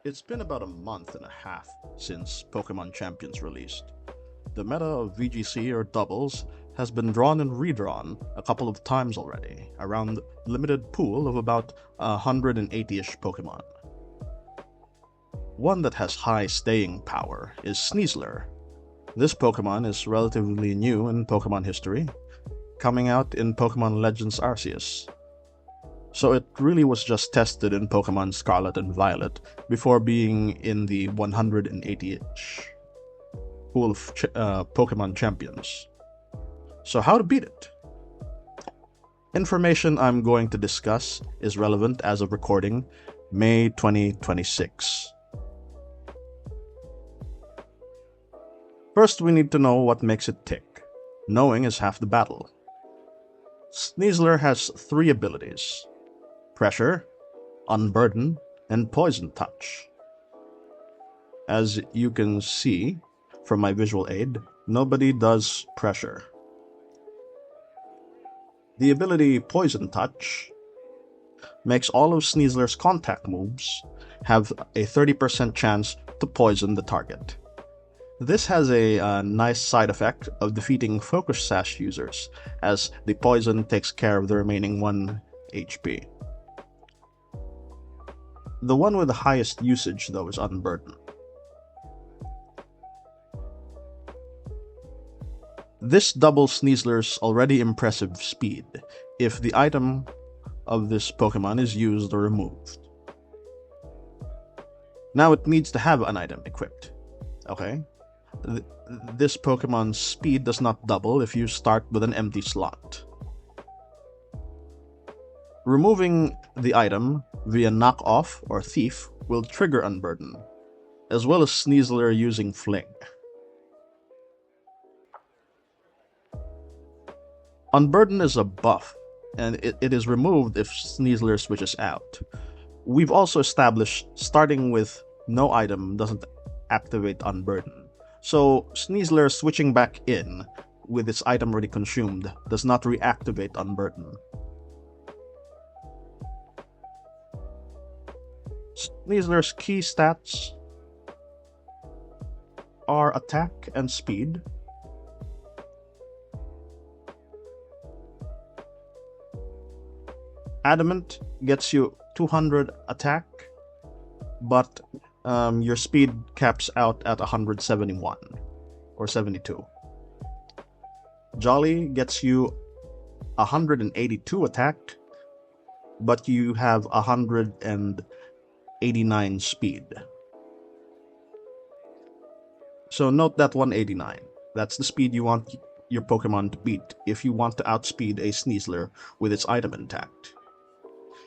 It's been about a month and a half since Pokemon Champions released. The meta of VGC or doubles has been drawn and redrawn a couple of times already, around a limited pool of about 180-ish Pokemon. One that has high staying power is Sneasler. This Pokemon is relatively new in Pokemon history, coming out in Pokemon Legends Arceus. So it really was just tested in Pokemon Scarlet and Violet before being in the 180-ish pool of Pokemon champions. So how to beat it? Information I'm going to discuss is relevant as of recording May 2026. First, we need to know what makes it tick. Knowing is half the battle. Sneasler has 3 abilities: Pressure, Unburden, and Poison Touch. As you can see from my visual aid, nobody does Pressure. The ability Poison Touch makes all of Sneasler's contact moves have a 30% chance to poison the target. This has a nice side effect of defeating Focus Sash users, as the poison takes care of the remaining 1 HP. The one with the highest usage, though, is Unburden. This doubles Sneasler's already impressive speed if the item of this Pokemon is used or removed. Now it needs to have an item equipped. Okay? This Pokemon's speed does not double if you start with an empty slot. Removing the item via knockoff or thief will trigger Unburden, as well as Sneasler using Fling. Unburden is a buff, and it is removed if Sneasler switches out. We've also established starting with no item doesn't activate Unburden, so Sneasler switching back in with its item already consumed does not reactivate Unburden. Sneasler's key stats are attack and speed. Adamant gets you 200 attack, but your speed caps out at 171 or 72. Jolly gets you 182 attack, but you have 189 speed. So note that 189. That's the speed you want your Pokemon to beat if you want to outspeed a Sneasler with its item intact.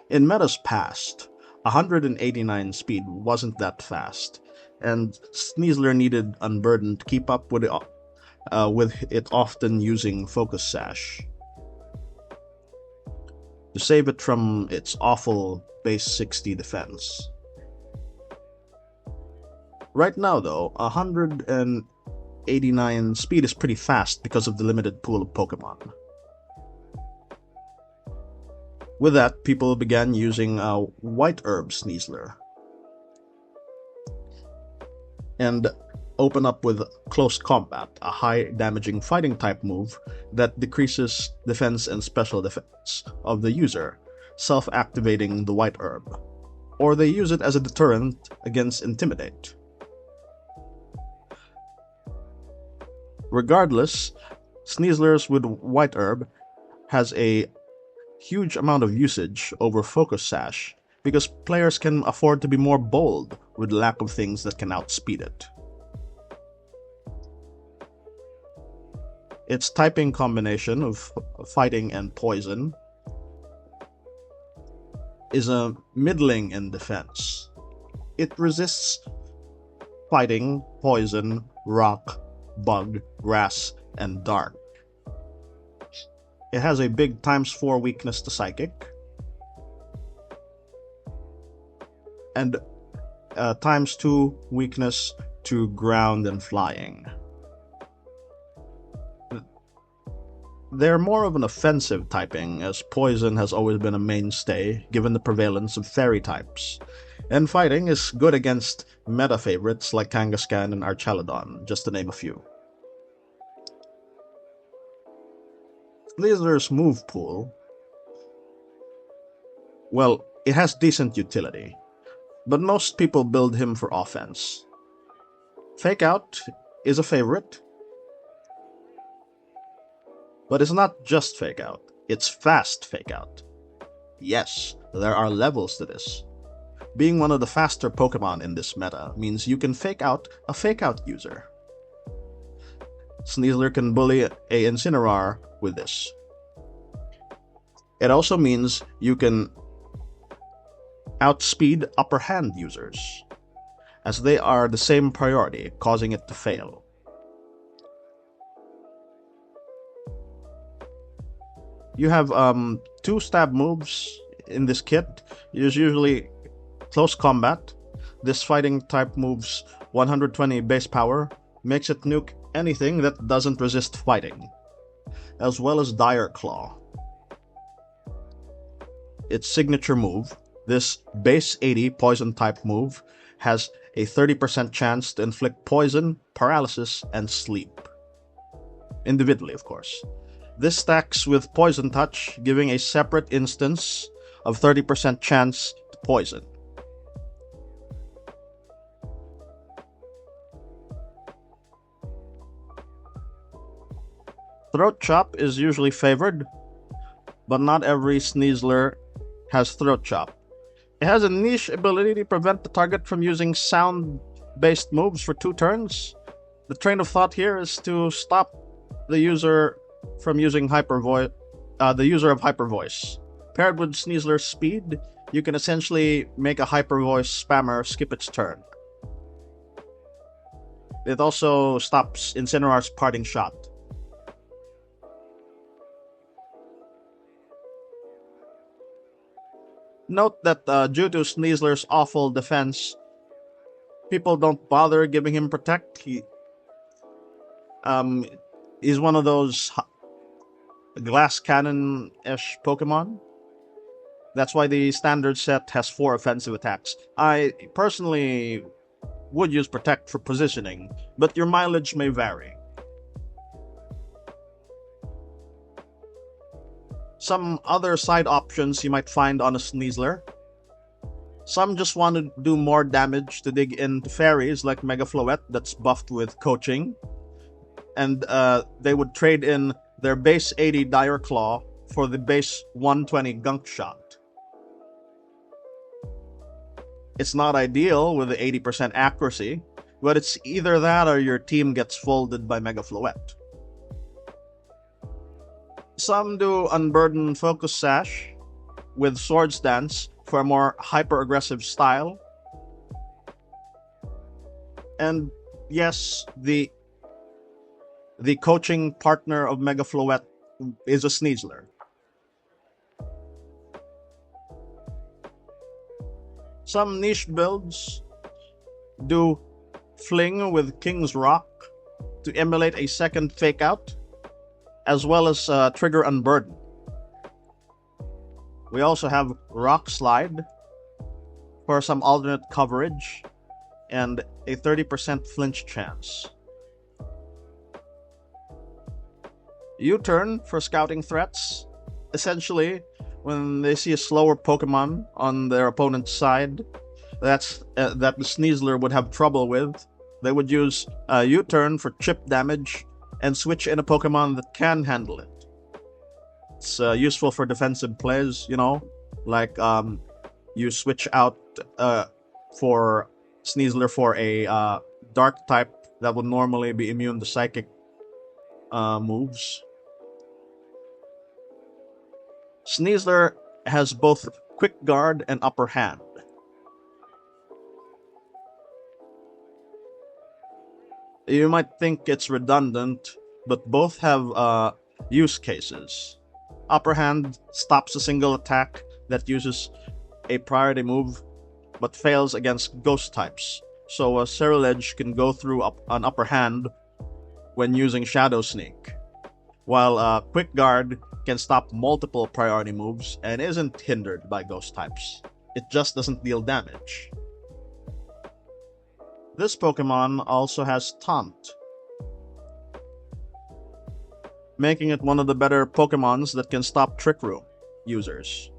In metas past, 189 speed wasn't that fast, and Sneasler needed Unburden to keep up with it often using Focus Sash to save it from its awful base 60 defense. Right now though, 189 speed is pretty fast because of the limited pool of Pokemon. With that, people began using White Herb Sneasler and open up with Close Combat, a high damaging fighting type move that decreases defense and special defense of the user, self-activating the White Herb, or they use it as a deterrent against Intimidate. Regardless, Sneasler's with White Herb has a huge amount of usage over Focus Sash because players can afford to be more bold with lack of things that can outspeed it. Its typing combination of fighting and poison is a middling in defense. It resists fighting, poison, rock, bug, grass, and dark. It has a big ×4 weakness to Psychic, and ×2 weakness to Ground and Flying. They're more of an offensive typing, as Poison has always been a mainstay, given the prevalence of Fairy types. And fighting is good against meta favorites like Kangaskhan and Archaludon, just to name a few. Sneasler's move pool, well, it has decent utility, but most people build him for offense. Fake Out is a favorite, but it's not just Fake Out, it's fast Fake Out. Yes, there are levels to this. Being one of the faster Pokemon in this meta means you can fake out a Fake Out user. Sneasler can bully a Incineroar with this. It also means you can outspeed upper hand users, as they are the same priority, causing it to fail. You have 2 stab moves in this kit. There's usually Close Combat. This fighting type moves 120 base power, makes it nuke anything that doesn't resist fighting, as well as Dire Claw. Its signature move, this base 80 poison type move, has a 30% chance to inflict poison, paralysis, and sleep. Individually, of course. This stacks with Poison Touch, giving a separate instance of 30% chance to poison. Throat Chop is usually favored, but not every Sneasler has Throat Chop. It has a niche ability to prevent the target from using sound-based moves for 2 turns. The train of thought here is to stop the user from using the user of Hyper Voice. Paired with Sneasler's speed, you can essentially make a Hyper Voice spammer skip its turn. It also stops Incineroar's Parting Shot. Note that due to Sneasler's awful defense, people don't bother giving him Protect. He's one of those glass cannon-ish Pokemon. That's why the standard set has 4 offensive attacks. I personally would use Protect for positioning, but your mileage may vary. Some other side options you might find on a Sneasler. Some just want to do more damage to dig into fairies like Mega Floette that's buffed with Coaching. And they would trade in their base 80 Dire Claw for the base 120 Gunk Shot. It's not ideal with the 80% accuracy, but it's either that or your team gets folded by Mega Floette. Some do Unburden Focus Sash with Swords Dance for a more hyper-aggressive style. And yes, the coaching partner of Mega Floette is a Sneasler. Some niche builds do Fling with King's Rock to emulate a second Fake Out, as well as trigger Unburden. We also have Rock Slide for some alternate coverage and a 30% flinch chance. U-Turn for scouting threats. Essentially, when they see a slower Pokemon on their opponent's side that the Sneasler would have trouble with, they would use U-Turn for chip damage and switch in a Pokemon that can handle it. It's useful for defensive plays, like you switch out for Sneasler for a Dark type that would normally be immune to Psychic moves. Sneasler has both Quick Guard and Upper Hand. You might think it's redundant, but both have use cases. Upper Hand stops a single attack that uses a priority move, but fails against ghost types, so a Ceruledge can go through an Upper Hand when using Shadow Sneak, while Quick Guard can stop multiple priority moves and isn't hindered by ghost types. It just doesn't deal damage. This Pokemon also has Taunt, making it one of the better Pokemons that can stop Trick Room users.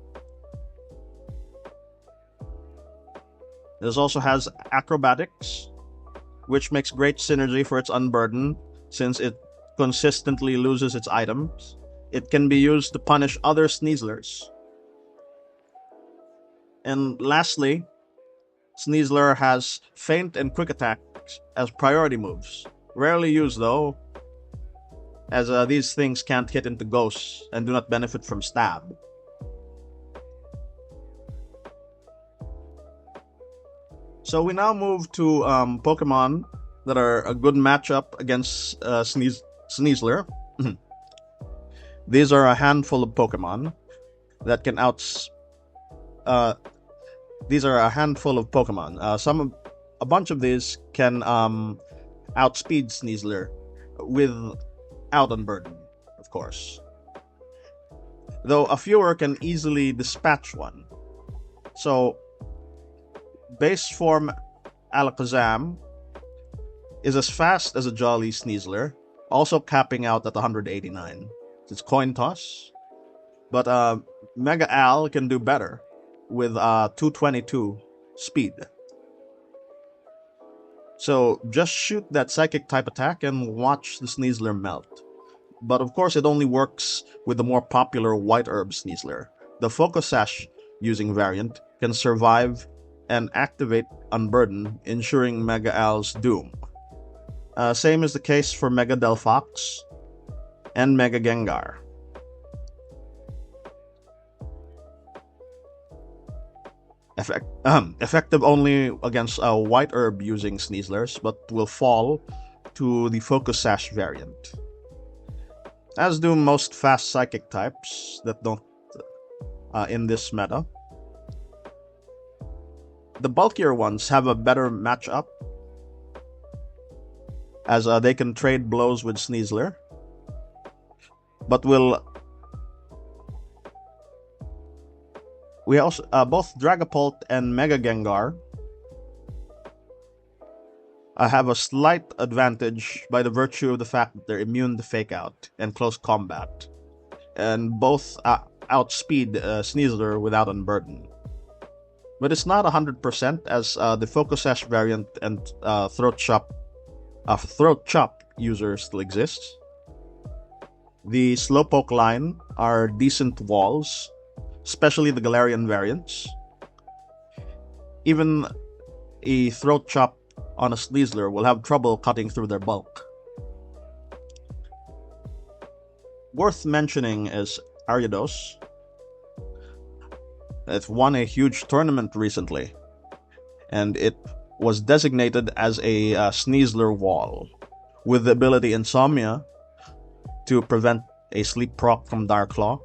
This also has Acrobatics, which makes great synergy for its Unburden since it consistently loses its items. It can be used to punish other Sneaslers. And lastly, Sneasler has Feint and Quick Attacks as priority moves. Rarely used though, as these things can't hit into ghosts and do not benefit from stab. So we now move to Pokemon that are a good matchup against Sneasler. These are a handful of Pokemon that can these are a handful of Pokemon. A bunch of these can outspeed Sneasler without Unburden, of course. Though a fewer can easily dispatch one. So, base form Alakazam is as fast as a Jolly Sneasler, also capping out at 189. It's coin toss, but Mega Al can do better with 222 speed. So just shoot that Psychic type attack and watch the Sneasler melt. But of course it only works with the more popular White Herb Sneasler. The Focus Sash using variant can survive and activate Unburden, ensuring Mega Al's doom. Same is the case for Mega Delphox and Mega Gengar. Effective only against a White Herb using Sneaslers, but will fall to the Focus Sash variant. As do most fast Psychic types that don't in this meta. The bulkier ones have a better matchup, as they can trade blows with Sneasler, but we also both Dragapult and Mega Gengar have a slight advantage by the virtue of the fact that they're immune to Fake Out and Close Combat, and both outspeed Sneasler without Unburden. But it's not 100%, as the Focus Sash variant and Throat Chop user still exists. The Slowpoke line are decent walls, especially the Galarian variants. Even a Throat Chop on a Sneasler will have trouble cutting through their bulk. Worth mentioning is Ariados. It won a huge tournament recently, and it was designated as a Sneasler wall, with the ability Insomnia to prevent a sleep proc from Darklaw.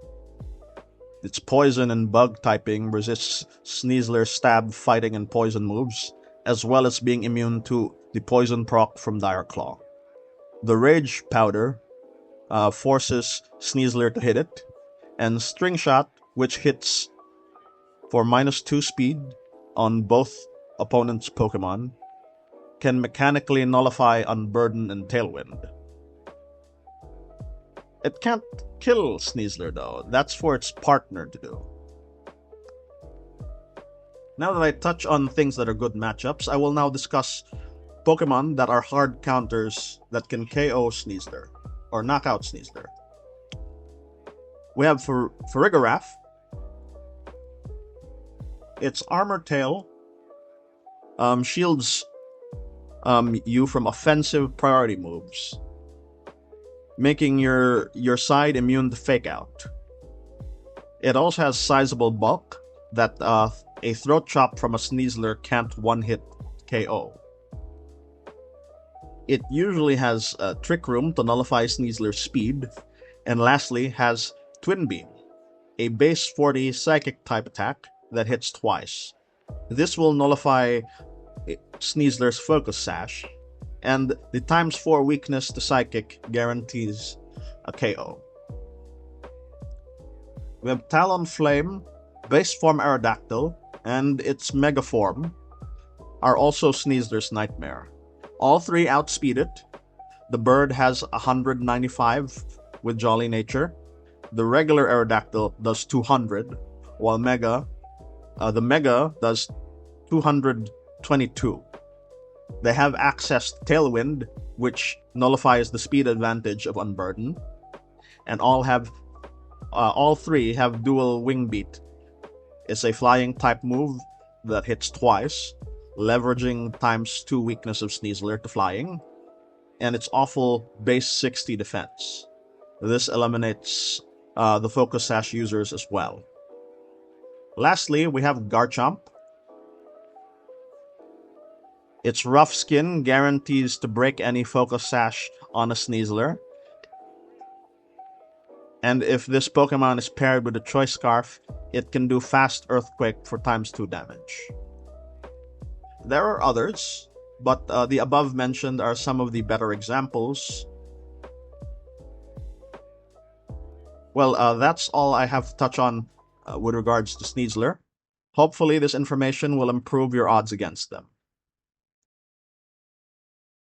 Its poison and bug typing resists Sneasler's stab, fighting, and poison moves, as well as being immune to the poison proc from Claw. The Rage Powder forces Sneasler to hit it, and String Shot, which hits for -2 speed on both opponents' Pokemon, can mechanically nullify Unburden and Tailwind. It can't kill Sneasler though, that's for its partner to do. Now that I touch on things that are good matchups, I will now discuss Pokemon that are hard counters that can KO Sneasler, or knock out Sneasler. We have Farigiraf. Its Armor Tail shields you from offensive priority moves, making your side immune to Fake Out. It also has sizable bulk that a Throat Chop from a Sneasler can't one-hit KO. It usually has Trick Room to nullify Sneasler's speed, and lastly has Twin Beam, a base 40 Psychic type attack that hits twice. This will nullify Sneasler's Focus Sash, and the ×4 weakness to Psychic guarantees a KO. We have Talonflame, base form Aerodactyl, and its Mega Form are also Sneasler's nightmare. All three outspeed it. The bird has 195 with Jolly Nature. The regular Aerodactyl does 200, while the Mega does 222. They have access to Tailwind, which nullifies the speed advantage of Unburden, and all three have dual Wing Beat. It's a flying type move that hits twice, leveraging ×2 weakness of Sneasler to flying, and it's awful base 60 defense. This eliminates the Focus Sash users as well. Lastly, we have Garchomp. Its rough skin guarantees to break any Focus Sash on a Sneasler. And if this Pokemon is paired with a Choice Scarf, it can do Fast Earthquake for ×2 damage. There are others, but the above mentioned are some of the better examples. Well, that's all I have to touch on with regards to Sneasler. Hopefully this information will improve your odds against them.